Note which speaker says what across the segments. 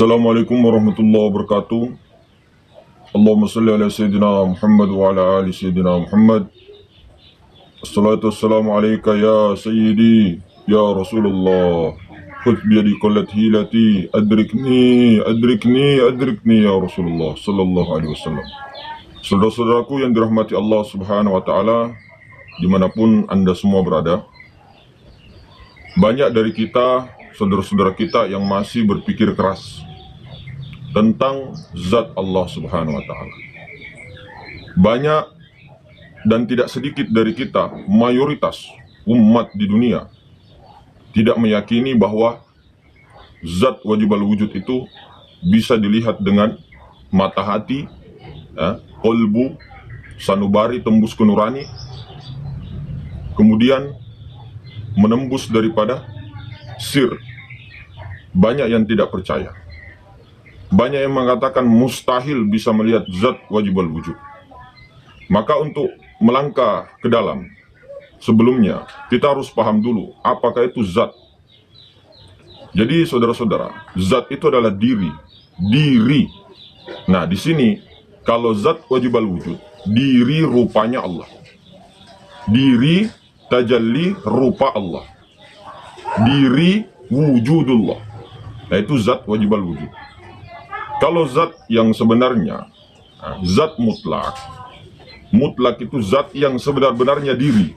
Speaker 1: Assalamualaikum warahmatullahi wabarakatuh. Allahumma salli ala Sayyidina Muhammad wa ala ali Sayyidina Muhammad. Assalatu wassalamu alaika ya Sayyidi ya Rasulullah. Khudh biyadi qallat hilati adrikni ya Rasulullah sallallahu alaihi wasallam. Saudara-saudaraku yang dirahmati Allah subhanahu wa ta'ala, dimanapun Anda semua berada, banyak dari kita, saudara-saudara kita yang masih berpikir keras tentang zat Allah subhanahu wa ta'ala. Banyak dan tidak sedikit dari kita, mayoritas umat di dunia, tidak meyakini bahwa zat wajib al-wujud itu bisa dilihat dengan mata hati, kolbu, sanubari, tembus ke nurani, kemudian menembus daripada sir. Banyak yang tidak percaya. Banyak yang mengatakan mustahil bisa melihat zat wajib al-wujud. Maka untuk melangkah ke dalam, sebelumnya kita harus paham dulu apakah itu zat. Jadi saudara-saudara, zat itu adalah diri. Nah, di sini kalau zat wajib al-wujud, diri rupanya Allah. Diri tajalli rupa Allah. Diri wujudullah. Nah, itu zat wajib al-wujud. Kalau zat yang sebenarnya, zat mutlak itu zat yang sebenar-benarnya diri.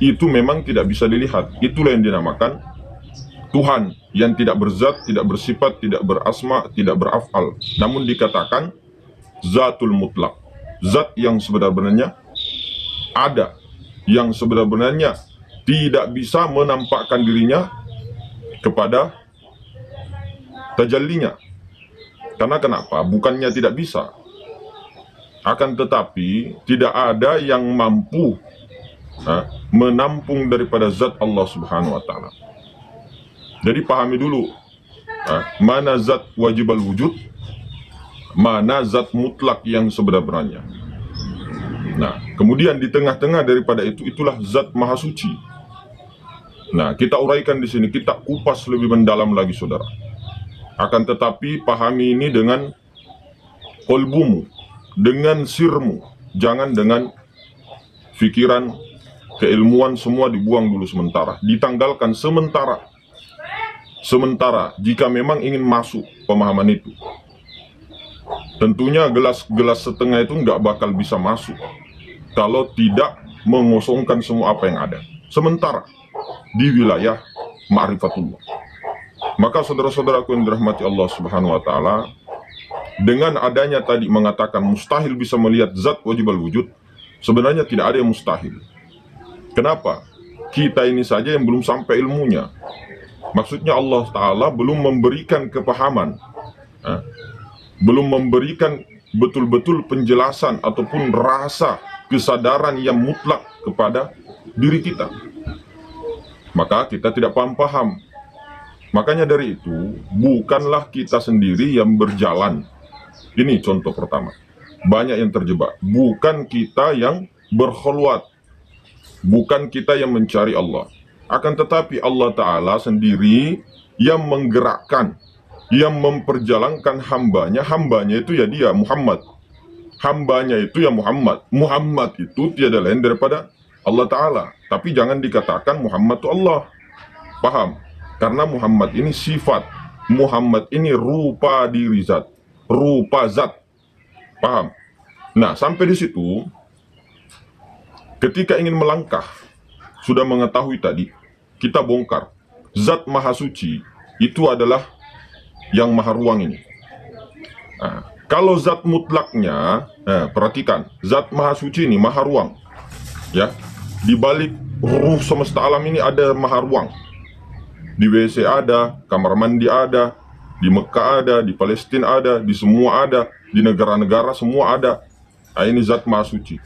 Speaker 1: Itu memang tidak bisa dilihat. Itulah yang dinamakan Tuhan, yang tidak berzat, tidak bersifat, tidak berasma, tidak beraf'al. Namun dikatakan zatul mutlak. Zat yang sebenar-benarnya ada, yang sebenar-benarnya tidak bisa menampakkan dirinya kepada tajallinya. Karena kenapa? Bukannya tidak bisa, akan tetapi tidak ada yang mampu menampung daripada zat Allah subhanahu wa ta'ala. Jadi pahami dulu mana zat wajib al-wujud, mana zat mutlak yang sebenar-benarnya. Nah, kemudian di tengah-tengah daripada itu, itulah zat maha suci. Nah, kita uraikan di sini, kita kupas lebih mendalam lagi, saudara. Akan tetapi pahami ini dengan kolbumu, dengan sirmu. Jangan dengan pikiran, keilmuan, semua dibuang dulu sementara, ditanggalkan sementara. Sementara jika memang ingin masuk pemahaman itu, tentunya gelas setengah itu nggak bakal bisa masuk kalau tidak mengosongkan semua apa yang ada sementara di wilayah ma'rifatullah. Maka saudara-saudaraku yang dirahmati Allah subhanahu wa ta'ala, dengan adanya tadi mengatakan mustahil bisa melihat zat wajib al-wujud, sebenarnya tidak ada yang mustahil. Kenapa? Kita ini saja yang belum sampai ilmunya. Maksudnya Allah ta'ala belum memberikan kepahaman, belum memberikan betul-betul penjelasan ataupun rasa kesadaran yang mutlak kepada diri kita. Maka kita tidak paham-paham. Makanya dari itu, bukanlah kita sendiri yang berjalan. Ini contoh pertama. Banyak yang terjebak. Bukan kita yang berkhulwat. Bukan kita yang mencari Allah. Akan tetapi Allah Ta'ala sendiri yang menggerakkan, yang memperjalankan hambanya. Hambanya itu ya dia, Muhammad. Hambanya itu ya Muhammad. Muhammad itu tiada lain daripada Allah Ta'ala. Tapi jangan dikatakan Muhammad itu Allah. Paham? Karena Muhammad ini sifat. Muhammad ini rupa diri zat. Rupa zat. Paham? Nah, sampai di situ, ketika ingin melangkah, sudah mengetahui tadi, kita bongkar. Zat maha suci itu adalah yang maha ruang ini. Nah, kalau zat mutlaknya, perhatikan, zat maha suci ini maha ruang. Ya, di balik ruh semesta alam ini ada maha ruang. Di WC ada, kamar mandi ada, di Mekah ada, di Palestina ada, di semua ada, di negara-negara semua ada. Nah, ini zat maha suci.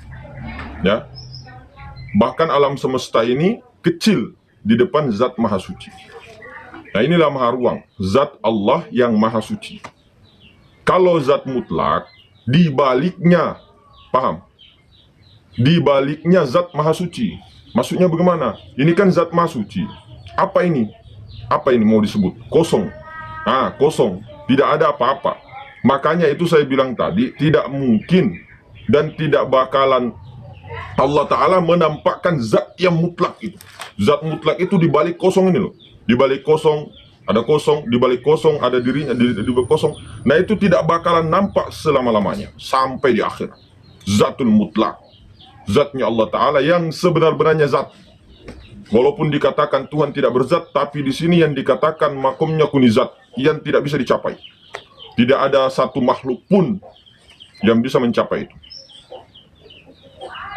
Speaker 1: Ya. Bahkan alam semesta ini kecil di depan zat maha suci. Nah, inilah maha ruang, zat Allah yang maha suci. Kalau zat mutlak, di baliknya, paham? Di baliknya zat maha suci. Maksudnya bagaimana? Ini kan zat maha suci. Apa ini? Apa ini mau disebut? Kosong. Kosong. tidak ada apa-apa. Makanya itu saya bilang tadi, tidak mungkin dan tidak bakalan Allah Ta'ala menampakkan zat yang mutlak itu. Zat mutlak itu di balik kosong ini loh. Di balik kosong ada kosong, di balik kosong ada dirinya, di balik kosong. Nah itu tidak bakalan nampak selama-lamanya sampai di akhir. Zatul mutlak, zatnya Allah Ta'ala yang sebenar-benarnya zat. Walaupun dikatakan Tuhan tidak berzat, tapi di sini yang dikatakan makomnya kunizat, yang tidak bisa dicapai. Tidak ada satu makhluk pun yang bisa mencapai itu.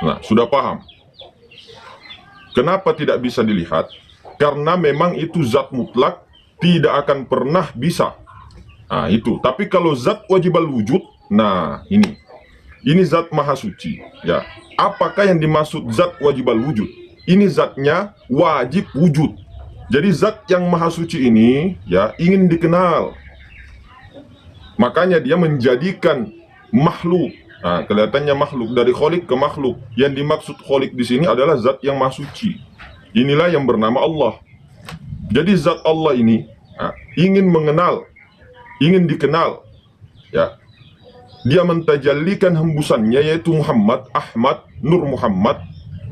Speaker 1: Nah, sudah paham? Kenapa tidak bisa dilihat? Karena memang itu zat mutlak, tidak akan pernah bisa. Nah, itu. Tapi kalau zat wajibal wujud, nah ini. Ini zat maha suci. Ya. Apakah yang dimaksud zat wajibal wujud? Ini zatnya wajib wujud. Jadi zat yang maha suci ini ya ingin dikenal. Makanya dia menjadikan makhluk. Nah, kelihatannya makhluk dari kholik ke makhluk. Yang dimaksud kholik di sini adalah zat yang maha suci. Inilah yang bernama Allah. Jadi zat Allah ini ingin mengenal, ingin dikenal. Ya. Dia mentajallikan hembusannya yaitu Muhammad, Ahmad, Nur Muhammad.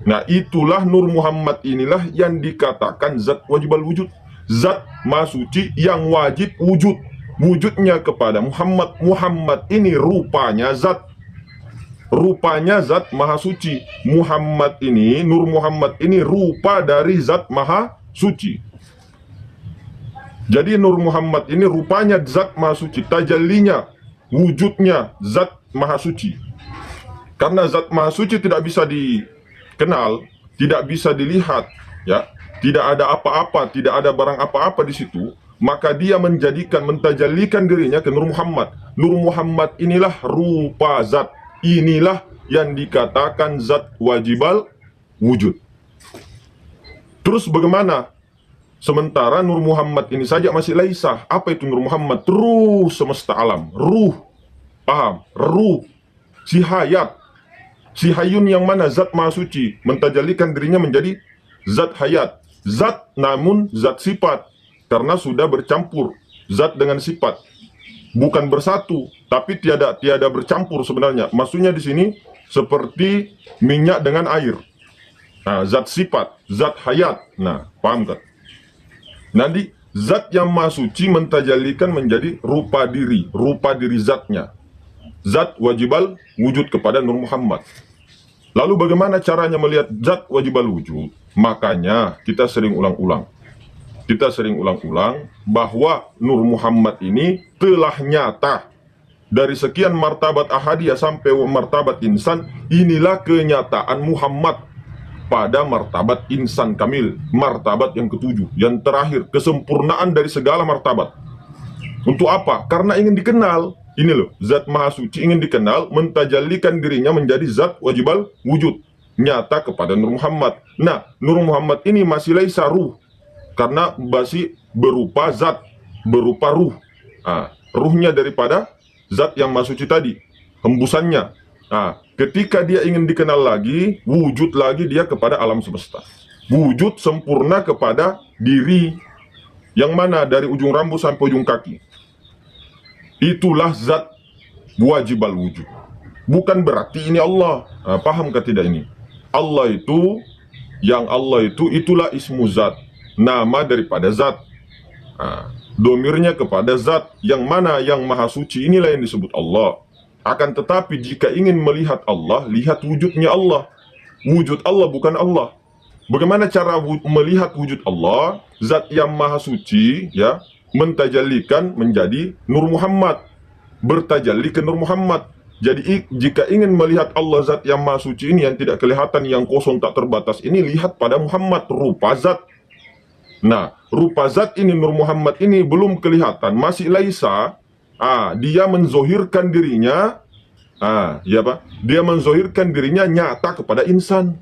Speaker 1: Nah itulah Nur Muhammad inilah yang dikatakan zat wajibal wujud. Zat maha suci yang wajib wujud. Wujudnya kepada Muhammad. Muhammad ini rupanya zat. Rupanya zat maha suci. Muhammad ini, Nur Muhammad ini rupa dari zat maha suci. Jadi Nur Muhammad ini rupanya zat maha suci. Tajallinya, wujudnya zat maha suci. Karena zat maha suci tidak bisa dikenal, tidak bisa dilihat, ya, tidak ada apa-apa, tidak ada barang apa-apa di situ, maka dia mentajallikan dirinya ke Nur Muhammad. Nur Muhammad inilah rupa zat. Inilah yang dikatakan zat wajibal wujud. Terus bagaimana? Sementara Nur Muhammad ini saja masih laisah. Apa itu Nur Muhammad? Ruh semesta alam. Ruh. Paham? Ruh. Si hayat. Si hayun yang mana zat maha suci. Mentajalikan dirinya menjadi zat hayat. Zat namun zat sifat. Karena sudah bercampur. Zat dengan sifat. Bukan bersatu, tapi tiada bercampur sebenarnya. Maksudnya di sini seperti minyak dengan air. Nah, zat sifat, zat hayat. Nah, paham kan? Nanti zat yang maha suci mentajalikan menjadi rupa diri zatnya. Zat wajibal wujud kepada Nur Muhammad. Lalu bagaimana caranya melihat zat wajibal wujud? Makanya kita sering ulang-ulang. Bahwa Nur Muhammad ini telah nyata. Dari sekian martabat ahadiyah sampai martabat insan, inilah kenyataan Muhammad pada martabat insan kamil, martabat yang ketujuh, yang terakhir, kesempurnaan dari segala martabat. Untuk apa? Karena ingin dikenal. Ini loh, zat maha suci ingin dikenal, mentajallikan dirinya menjadi zat wajibal wujud, nyata kepada Nur Muhammad. Nah, Nur Muhammad ini masih laisa ruh, karena masih berupa zat, berupa ruh. Ruhnya daripada zat yang maha suci tadi, hembusannya. Ketika dia ingin dikenal lagi, wujud lagi dia kepada alam semesta. Wujud sempurna kepada diri. Yang mana? Dari ujung rambut sampai ujung kaki. Itulah zat wajibal wujud. Bukan berarti ini Allah. Pahamkah tidak ini? Allah itu, itulah ismu zat. Nama daripada zat. Domirnya kepada zat. Yang mana? Yang maha suci. Inilah yang disebut Allah. Akan tetapi jika ingin melihat Allah, lihat wujudnya Allah. Wujud Allah bukan Allah. Bagaimana cara melihat wujud Allah? Zat yang maha suci, ya, mentajallikan menjadi Nur Muhammad, bertajalli ke Nur Muhammad. Jadi jika ingin melihat Allah zat yang maha suci ini yang tidak kelihatan, yang kosong tak terbatas ini, lihat pada Muhammad, rupa zat. Nah, rupa zat ini Nur Muhammad ini belum kelihatan, masih laisa. Dia menzohirkan dirinya, dia menzohirkan dirinya nyata kepada insan.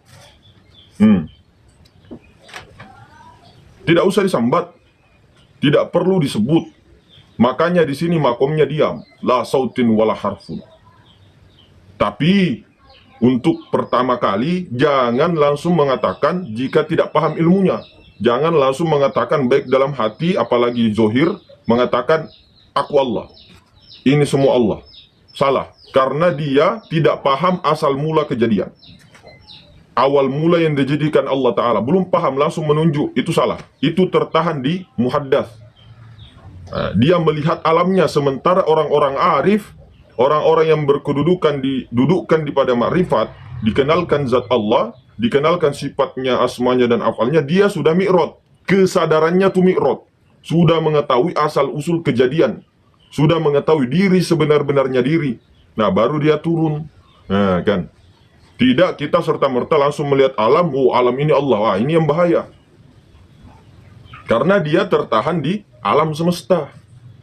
Speaker 1: Tidak usah disambat, tidak perlu disebut. Makanya di sini makomnya diam, la sautin wala harfun. Tapi untuk pertama kali jangan langsung mengatakan jika tidak paham ilmunya. Jangan langsung mengatakan baik dalam hati apalagi zohir, mengatakan aku Allah, ini semua Allah. Salah, karena dia tidak paham asal mula kejadian. Awal mula yang dijadikan Allah Ta'ala, belum paham langsung menunjuk, itu salah. Itu tertahan di muhaddas. Dia melihat alamnya, sementara orang-orang arif, orang-orang yang berkedudukan didudukkan di pada makrifat, dikenalkan zat Allah, dikenalkan sifatnya, asmanya dan afalnya, dia sudah mi'rad. Kesadarannya tuh mi'rad. Sudah mengetahui asal usul kejadian, sudah mengetahui diri sebenar-benarnya diri. Nah, baru dia turun. Nah, kan? Tidak kita serta-merta langsung melihat alam, oh alam ini Allah, wah ini yang bahaya. Karena dia tertahan di alam semesta,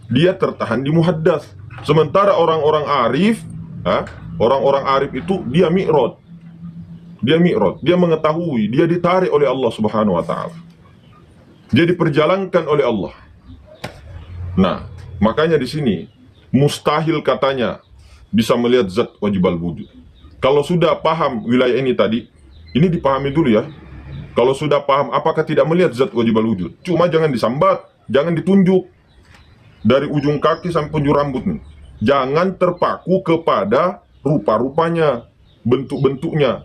Speaker 1: dia tertahan di muhaddas. Sementara orang-orang arif, orang-orang arif itu dia mi'rad. Dia mi'rad, dia mengetahui, dia ditarik oleh Allah Subhanahu wa Ta'ala. Dia diperjalankan oleh Allah. Nah, makanya di sini mustahil katanya bisa melihat zat wajibal wujud. Kalau sudah paham wilayah ini tadi, ini dipahami dulu ya. Kalau sudah paham, apakah tidak melihat zat wajibal wujud? Cuma jangan disambat, jangan ditunjuk dari ujung kaki sampai ujung rambut nih. Jangan terpaku kepada rupa-rupanya, bentuk-bentuknya.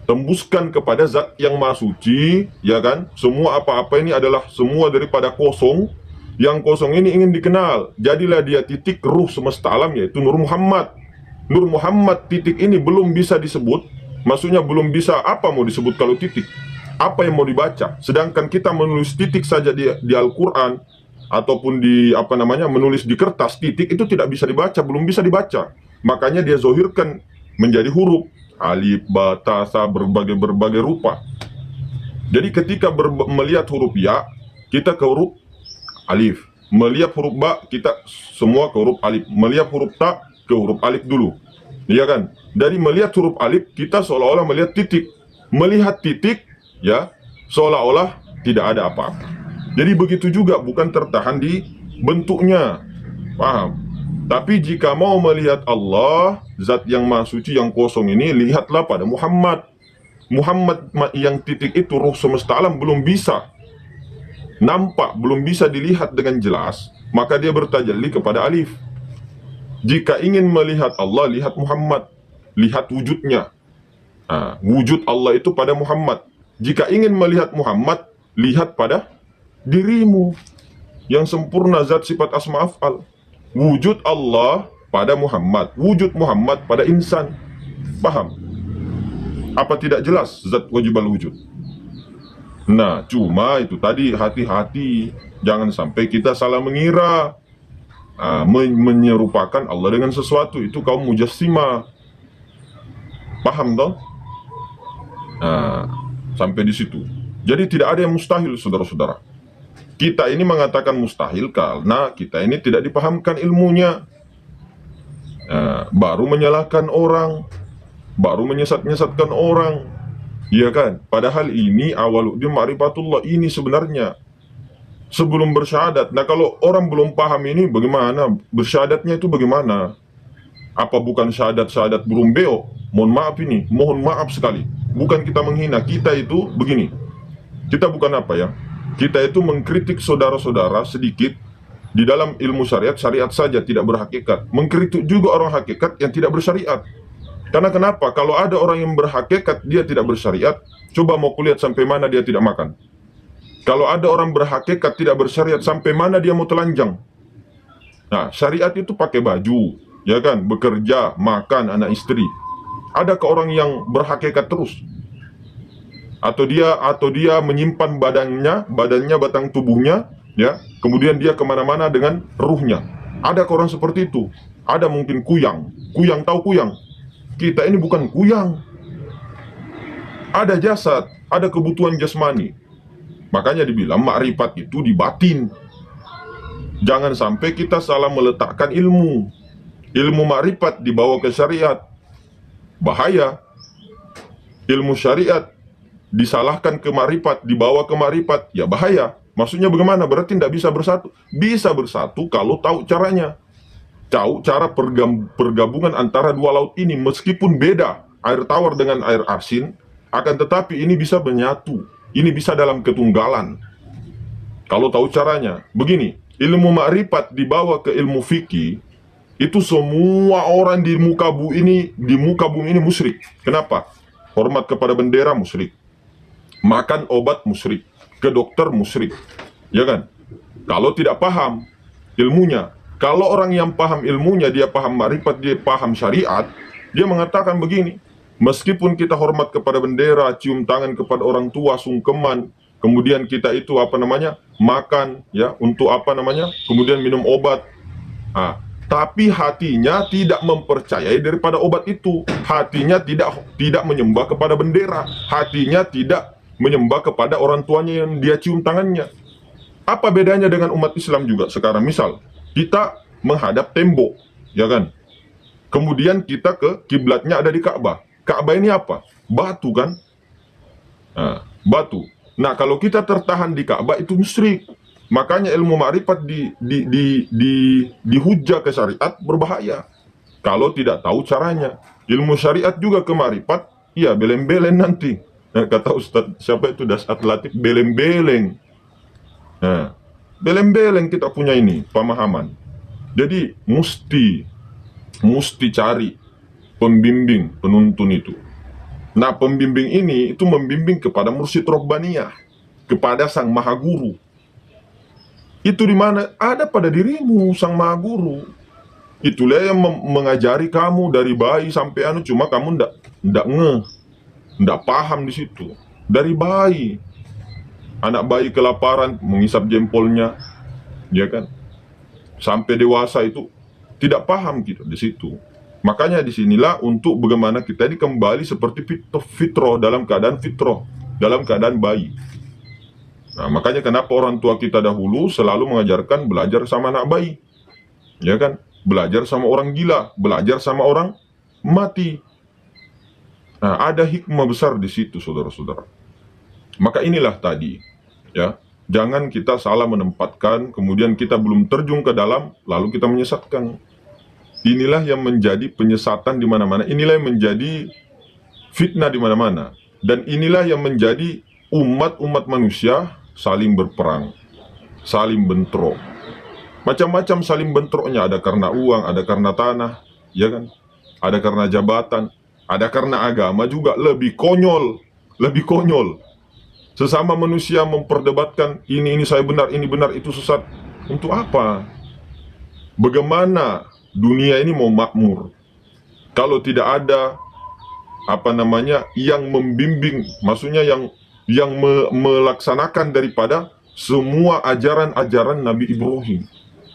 Speaker 1: Tembuskan kepada zat yang maha suci, ya kan? Semua apa-apa ini adalah semua daripada kosong. Yang kosong ini ingin dikenal. Jadilah dia titik ruh semesta alam, yaitu Nur Muhammad. Nur Muhammad titik ini belum bisa disebut. Maksudnya belum bisa, apa mau disebut kalau titik? Apa yang mau dibaca? Sedangkan kita menulis titik saja di Al-Quran, ataupun menulis di kertas, titik itu tidak bisa dibaca, belum bisa dibaca. Makanya dia zohirkan menjadi huruf alif, ba, ta, sa, berbagai rupa. Jadi ketika melihat huruf ya, kita ke huruf alif. Melihat huruf ba, kita semua ke huruf alif. Melihat huruf ta, ke huruf alif dulu. Iya kan? Dari melihat huruf alif, kita seolah-olah melihat titik. Melihat titik, ya, seolah-olah tidak ada apa-apa. Jadi begitu juga, bukan tertahan di bentuknya. Paham? Tapi jika mau melihat Allah, zat yang maha suci, yang kosong ini, lihatlah pada Muhammad. Muhammad yang titik itu, ruh semesta alam, belum bisa nampak, belum bisa dilihat dengan jelas, maka dia bertajalli kepada alif. Jika ingin melihat Allah, lihat Muhammad, lihat wujudnya. Wujud Allah itu pada Muhammad. Jika ingin melihat Muhammad, lihat pada dirimu yang sempurna, zat sifat asma af'al. Wujud Allah pada Muhammad, wujud Muhammad pada insan. Paham? Apa tidak jelas zat wajibal wujud? Nah, cuma itu tadi, hati-hati, jangan sampai kita salah mengira, menyerupakan Allah dengan sesuatu. Itu kaum mujassimah. Paham toh? Nah, sampai di situ. Jadi tidak ada yang mustahil, saudara-saudara. Kita ini mengatakan mustahil karena kita ini tidak dipahamkan ilmunya. Baru menyalahkan orang, baru menyesat-nyesatkan orang, iya kan? Padahal ini awaluddin ma'rifatullah, ini sebenarnya sebelum bersyahadat. Nah, kalau orang belum paham ini, bagaimana bersyahadatnya itu bagaimana? Apa bukan syahadat-syahadat burung beo? Mohon maaf ini, mohon maaf sekali. Bukan kita menghina, kita itu begini. Kita bukan apa ya? Kita itu mengkritik saudara-saudara sedikit di dalam ilmu syariat saja, tidak berhakikat. Mengkritik juga orang hakikat yang tidak bersyariat. Karena kenapa? Kalau ada orang yang berhakikat, dia tidak bersyariat, coba mau kulihat sampai mana dia tidak makan. Kalau ada orang berhakikat tidak bersyariat, sampai mana dia mau telanjang. Nah, syariat itu pakai baju, ya kan, bekerja, makan, anak istri. Adakah orang yang berhakikat terus? Atau dia menyimpan badannya, batang tubuhnya, ya, kemudian dia kemana-mana dengan ruhnya. Ada orang seperti itu. Ada mungkin kuyang. Tahu kuyang? Kita ini bukan kuyang. Ada jasad, ada kebutuhan jasmani. Makanya dibilang makrifat itu di batin. Jangan sampai kita salah meletakkan ilmu. Ilmu makrifat dibawa ke syariat, bahaya. Ilmu syariat disalahkan ke makrifat, dibawa ke makrifat, ya bahaya. Maksudnya bagaimana? Berarti tidak bisa bersatu. Bisa bersatu kalau tahu caranya. Tahu cara pergabungan antara dua laut ini. Meskipun beda, air tawar dengan air asin, akan tetapi ini bisa menyatu. Ini bisa dalam ketunggalan. Kalau tahu caranya. Begini, ilmu makrifat dibawa ke ilmu fikih, itu semua orang di muka bumi ini musyrik. Kenapa? Hormat kepada bendera musyrik, makan obat musyrik, ke dokter musyrik, ya kan? Kalau tidak paham ilmunya, kalau orang yang paham ilmunya, dia paham makrifat, dia paham syariat, dia mengatakan begini, meskipun kita hormat kepada bendera, cium tangan kepada orang tua, sungkeman, kemudian kita itu makan ya untuk kemudian minum obat, tapi hatinya tidak mempercayai daripada obat itu, hatinya tidak menyembah kepada bendera, hatinya tidak menyembah kepada orang tuanya yang dia cium tangannya. Apa bedanya dengan umat Islam juga sekarang? Misal kita menghadap tembok, ya kan? Kemudian kita ke kiblatnya ada di Ka'bah. Ka'bah ini apa? Batu kan? Batu. Nah, kalau kita tertahan di Ka'bah itu musyrik. Makanya ilmu ma'rifat dihujah ke syariat berbahaya kalau tidak tahu caranya. Ilmu syariat juga ke ma'rifat, ya beleng-beleng nanti. Kata Ustadz siapa itu, Dasat Latif, beleng-beleng. Nah, beleng-beleng kita punya ini pemahaman. Jadi mesti cari pembimbing, penuntun itu. Nah, pembimbing ini itu membimbing kepada mursyid robbaniyah, kepada sang maha guru. Itu di mana ada pada dirimu sang maha guru. Itulah yang mengajari kamu dari bayi sampai cuma kamu ndak paham di situ. Dari bayi, anak bayi kelaparan mengisap jempolnya, ya kan? Sampai dewasa itu tidak paham kita di situ. Makanya disinilah untuk bagaimana kita ini kembali seperti fitrah, dalam keadaan fitrah, dalam keadaan bayi. Nah, makanya kenapa orang tua kita dahulu selalu mengajarkan belajar sama anak bayi, ya kan? Belajar sama orang gila, belajar sama orang mati. Nah, ada hikmah besar di situ, saudara-saudara. Maka inilah tadi, ya, jangan kita salah menempatkan, kemudian kita belum terjun ke dalam, lalu kita menyesatkan. Inilah yang menjadi penyesatan di mana-mana, inilah yang menjadi fitnah di mana-mana, dan inilah yang menjadi umat manusia saling berperang, saling bentrok. Macam-macam saling bentroknya, ada karena uang, ada karena tanah, ya kan? Ada karena jabatan, ada karena agama juga, lebih konyol. Sesama manusia memperdebatkan ini saya benar, ini benar, itu sesat. Untuk apa? Bagaimana dunia ini mau makmur kalau tidak ada yang membimbing, maksudnya yang melaksanakan daripada semua ajaran Nabi Ibrahim,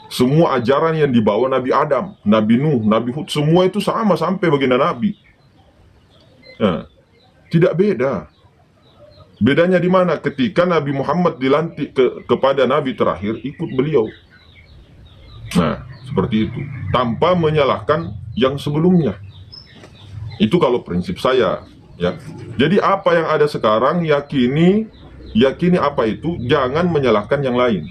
Speaker 1: semua ajaran yang dibawa Nabi Adam, Nabi Nuh, Nabi Hud, semua itu sama sampai baginda Nabi. Nah, tidak beda. Bedanya di mana? Ketika Nabi Muhammad dilantik kepada Nabi terakhir, ikut beliau. Nah, seperti itu. Tanpa menyalahkan yang sebelumnya. Itu kalau prinsip saya, ya. Jadi apa yang ada sekarang, yakini apa itu, jangan menyalahkan yang lain.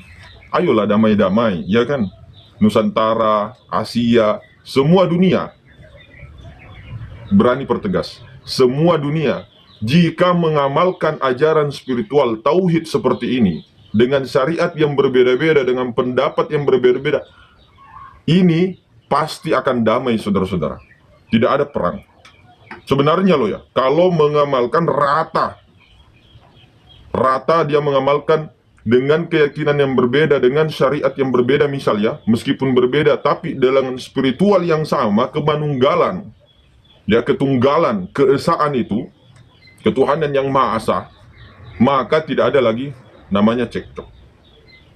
Speaker 1: Ayolah damai-damai, ya kan? Nusantara, Asia, semua dunia. Berani pertegas, semua dunia jika mengamalkan ajaran spiritual tauhid seperti ini, dengan syariat yang berbeda-beda, dengan pendapat yang berbeda-beda, ini pasti akan damai, saudara-saudara. Tidak ada perang. Sebenarnya loh ya, kalau mengamalkan rata dia mengamalkan dengan keyakinan yang berbeda, dengan syariat yang berbeda misalnya, meskipun berbeda, tapi dalam spiritual yang sama, kemanunggalan, ya, ketunggalan, keesaan itu, ketuhanan yang Maha Esa, maka tidak ada lagi namanya cekcok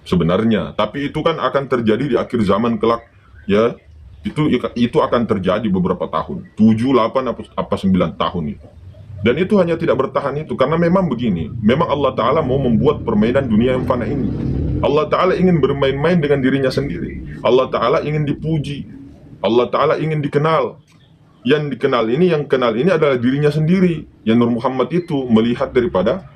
Speaker 1: sebenarnya. Tapi itu kan akan terjadi di akhir zaman kelak, ya. Itu akan terjadi beberapa tahun, 7, 8, apa 9 tahun itu. Dan itu hanya tidak bertahan itu, karena memang begini, memang Allah Ta'ala mau membuat permainan dunia yang fana ini. Allah Ta'ala ingin bermain-main dengan dirinya sendiri. Allah Ta'ala ingin dipuji, Allah Ta'ala ingin dikenal. Yang dikenal ini, yang kenal ini adalah dirinya sendiri. Yang Nur Muhammad itu melihat daripada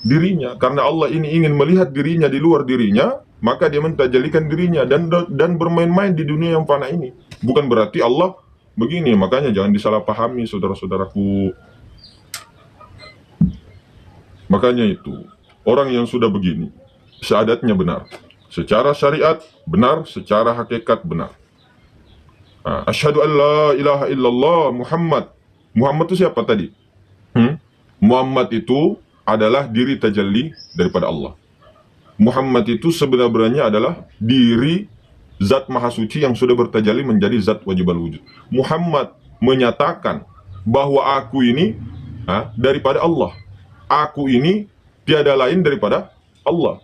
Speaker 1: dirinya. Karena Allah ini ingin melihat dirinya di luar dirinya, maka dia mentajalikan dirinya dan bermain-main di dunia yang fana ini. Bukan berarti Allah begini, makanya jangan disalahpahami, saudara-saudaraku. Makanya itu, orang yang sudah begini, syahadatnya benar. Secara syariat benar, secara hakikat benar. Asyhadu an la ilaha illallah Muhammad. Muhammad itu siapa tadi? Muhammad itu adalah diri tajalli daripada Allah. Muhammad itu sebenarnya adalah diri zat maha suci yang sudah bertajalli menjadi zat wajibal wujud. Muhammad menyatakan bahwa aku ini daripada Allah. Aku ini tiada lain daripada Allah.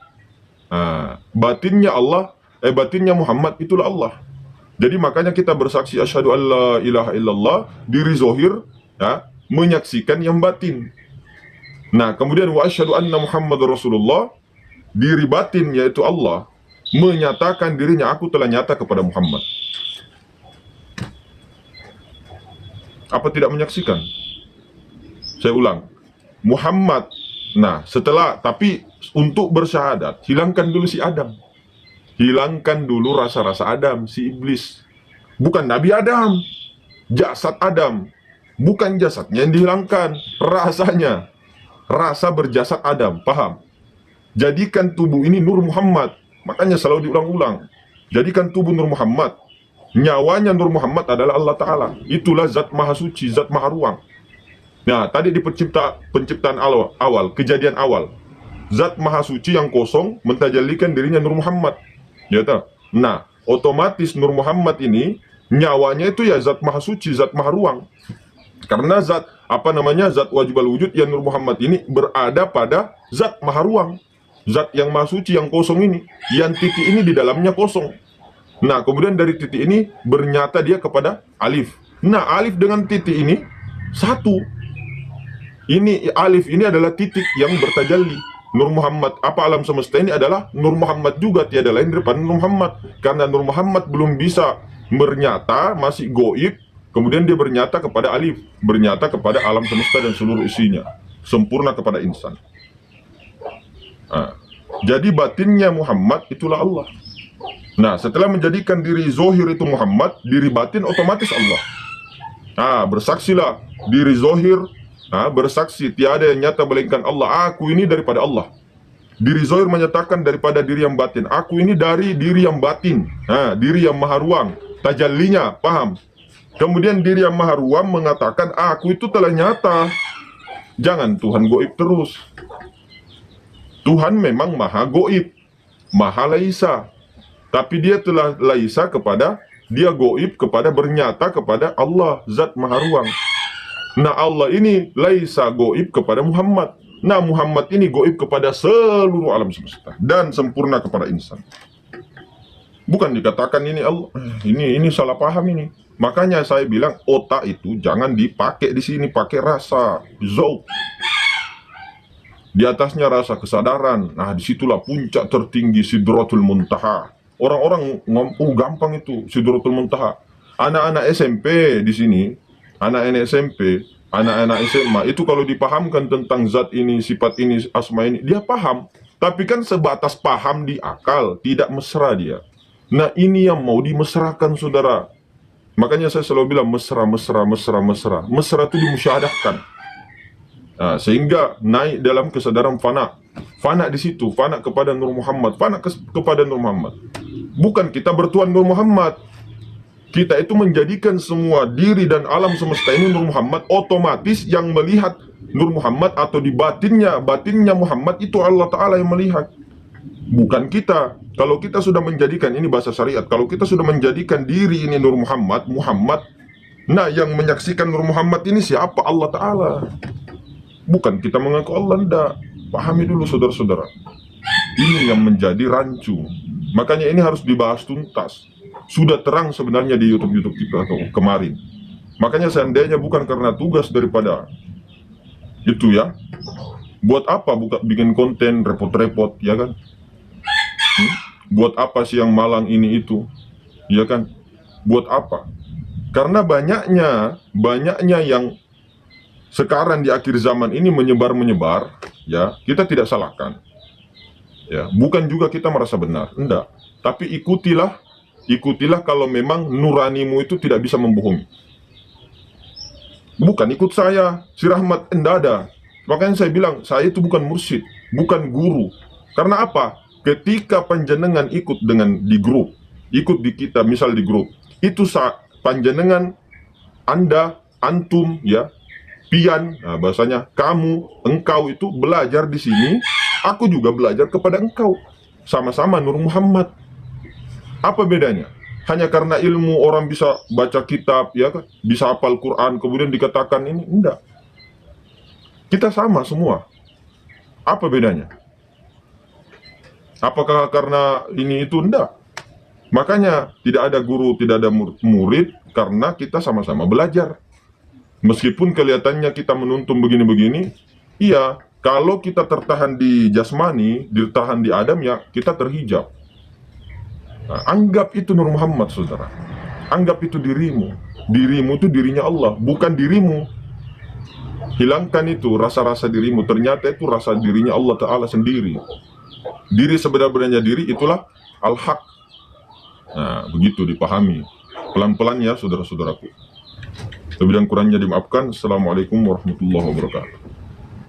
Speaker 1: Batinnya Allah, batinnya Muhammad itulah Allah. Jadi makanya kita bersaksi asyhadu an la ilaha illallah, diri zohir menyaksikan yang batin. Nah, kemudian wa asyhadu anna Muhammadar Rasulullah, diri batin yaitu Allah menyatakan dirinya aku telah nyata kepada Muhammad. Apa tidak menyaksikan? Saya ulang. Muhammad. Nah, tapi untuk bersyahadat, hilangkan dulu si Adam. Hilangkan dulu rasa-rasa Adam, si iblis. Bukan Nabi Adam, jasad Adam. Bukan jasadnya yang dihilangkan, rasanya. Rasa berjasad Adam, paham? Jadikan tubuh ini Nur Muhammad. Makanya selalu diulang-ulang. Jadikan tubuh Nur Muhammad. Nyawanya Nur Muhammad adalah Allah Ta'ala. Itulah zat maha suci, zat maha ruang. Nah, tadi di penciptaan awal, kejadian awal. Zat maha suci yang kosong mentajallikan dirinya Nur Muhammad. Ya tak? Nah, otomatis Nur Muhammad ini nyawanya itu ya zat maha suci, zat maha ruang. Karena zat zat wajibal wujud yang Nur Muhammad ini berada pada zat maha ruang. Zat yang maha suci yang kosong ini, yang titik ini di dalamnya kosong. Nah, kemudian dari titik ini bernyata dia kepada alif. Nah, alif dengan titik ini satu. Ini alif ini adalah titik yang bertajalli. Nur Muhammad, alam semesta ini adalah Nur Muhammad juga, tiada lain daripada Nur Muhammad. Karena Nur Muhammad belum bisa bernyata, masih goib, kemudian dia bernyata kepada alif, bernyata kepada alam semesta dan seluruh isinya, sempurna kepada insan. Jadi batinnya Muhammad itulah Allah. Nah, setelah menjadikan diri zohir itu Muhammad, diri batin otomatis Allah. Bersaksilah diri zohir, bersaksi tiada yang nyata melainkan Allah. Aku ini daripada Allah. Diri zohir menyatakan daripada diri yang batin. Aku ini dari diri yang batin, diri yang maha ruang, tajallinya, paham? Kemudian diri yang maha ruang mengatakan aku itu telah nyata. Jangan Tuhan goib terus. Tuhan memang maha goib, maha laisa. Tapi dia telah laisa kepada, dia goib kepada, bernyata kepada Allah, zat maha ruang. Nah, Allah ini laisa goib kepada Muhammad. Nah, Muhammad ini goib kepada seluruh alam semesta dan sempurna kepada insan. Bukan dikatakan ini Allah, ini salah paham ini. Makanya saya bilang otak itu jangan dipakai di sini, pakai rasa, zauq. Di atasnya rasa kesadaran. Nah, disitulah puncak tertinggi Sidratul Muntaha. Orang-orang gampang itu Sidratul Muntaha. Anak-anak SMP di sini, anak-anak SMP, anak-anak SMA itu kalau dipahamkan tentang zat ini, sifat ini, asma ini, dia paham. Tapi kan sebatas paham di akal, tidak mesra dia. Nah, ini yang mau dimesrakan, saudara. Makanya saya selalu bilang mesra. Mesra itu dimusyahadahkan. Nah, sehingga naik dalam kesadaran fana. Fana di situ, fana kepada Nur Muhammad, fana kepada Nur Muhammad. Bukan kita bertuan Nur Muhammad. Kita itu menjadikan semua diri dan alam semesta ini Nur Muhammad. Otomatis yang melihat Nur Muhammad atau di batinnya Muhammad itu Allah Ta'ala yang melihat, bukan kita. Kalau kita sudah menjadikan, ini bahasa syariat, kalau kita sudah menjadikan diri ini Nur Muhammad, nah yang menyaksikan Nur Muhammad ini siapa? Allah Ta'ala. Bukan kita mengaku Allah, enggak. Pahami dulu saudara-saudara. Ini yang menjadi rancu. Makanya ini harus dibahas tuntas. Sudah terang sebenarnya di YouTube kita kemarin. Makanya seandainya bukan karena tugas daripada itu ya, buat apa bikin konten repot-repot, ya kan? Buat apa sih yang malang ini itu, ya kan? Buat apa? Karena banyaknya yang sekarang di akhir zaman ini menyebar, ya, kita tidak salahkan. Ya, bukan juga kita merasa benar, enggak. Tapi ikutilah kalau memang nuranimu itu tidak bisa membohongi. Bukan ikut saya, si Rahmat, enggak ada. Makanya saya bilang, saya itu bukan mursyid, bukan guru. Karena apa? ketika panjenengan ikut di grup, ikut di kita, misal di grup, itu panjenengan, Anda, antum, ya, pian, nah bahasanya kamu, engkau itu belajar di sini, aku juga belajar kepada engkau, sama-sama Nur Muhammad. Apa bedanya? Hanya karena ilmu orang bisa baca kitab, ya kan, bisa hafal Quran, kemudian dikatakan ini, enggak. Kita sama semua. Apa bedanya? Apakah karena ini itu? Enggak. Makanya tidak ada guru, tidak ada murid, karena kita sama-sama belajar. Meskipun kelihatannya kita menuntun begini-begini, iya, kalau kita tertahan di jasmani, ditahan di Adam, ya kita terhijab. Nah, anggap itu Nur Muhammad, saudara. Anggap itu dirimu. Dirimu itu dirinya Allah, bukan dirimu. Hilangkan itu rasa-rasa dirimu, ternyata itu rasa dirinya Allah Ta'ala sendiri. Diri sebenar-benarnya diri, itulah Al-Haq. Nah, begitu dipahami. Pelan-pelan ya, saudara-saudaraku. Lebih dan kurangnya dimaafkan. Assalamualaikum warahmatullahi wabarakatuh.